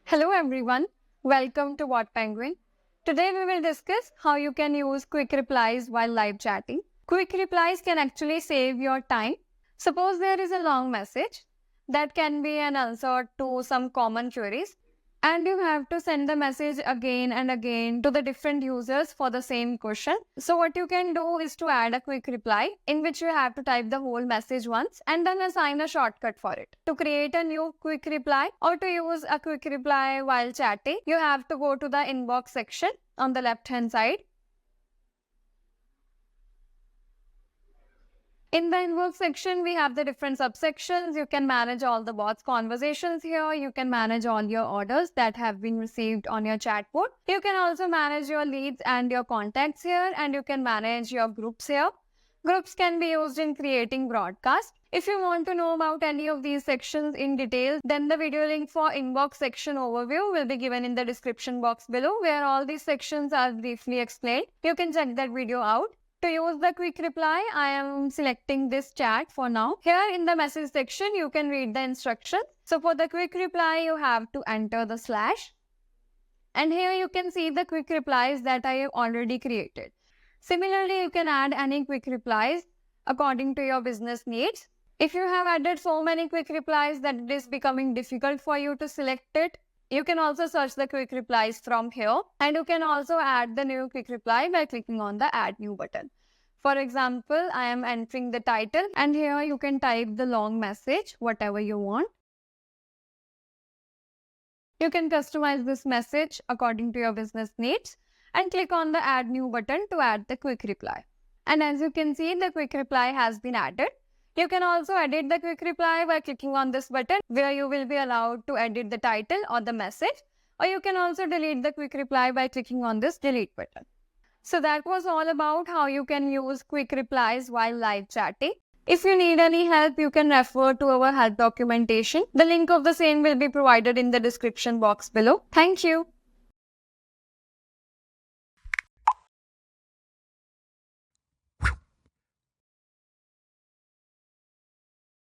Hello everyone, welcome to BotPenguin. Today we will discuss how you can use quick replies while live chatting. Quick replies can actually save your time. Suppose there is a long message that can be an answer to some common queries, and you have to send the message again and again to the different users for the same question. So what you can do is to add a quick reply in which you have to type the whole message once and then assign a shortcut for it. To create a new quick reply or to use a quick reply while chatting, you have to go to the inbox section on the left hand side. In the inbox section, we have the different subsections. You can manage all the bots conversations here. You can manage all your orders that have been received on your chatbot. You can also manage your leads and your contacts here, and you can manage your groups here. Groups can be used in creating broadcasts. If you want to know about any of these sections in detail, then the video link for inbox section overview will be given in the description box below, where all these sections are briefly explained. You can check that video out. To use the quick reply, I am selecting this chat for now. Here in the message section, you can read the instructions. So for the quick reply, you have to enter the slash. And here you can see the quick replies that I have already created. Similarly, you can add any quick replies according to your business needs. If you have added so many quick replies that it is becoming difficult for you to select it, you can also search the quick replies from here, and you can also add the new quick reply by clicking on the add new button. For example, I am entering the title, and here you can type the long message, whatever you want. You can customize this message according to your business needs and click on the add new button to add the quick reply. And as you can see, the quick reply has been added. You can also edit the quick reply by clicking on this button, where you will be allowed to edit the title or the message, or you can also delete the quick reply by clicking on this delete button. So that was all about how you can use quick replies while live chatting. If you need any help, you can refer to our help documentation. The link of the same will be provided in the description box below. Thank you.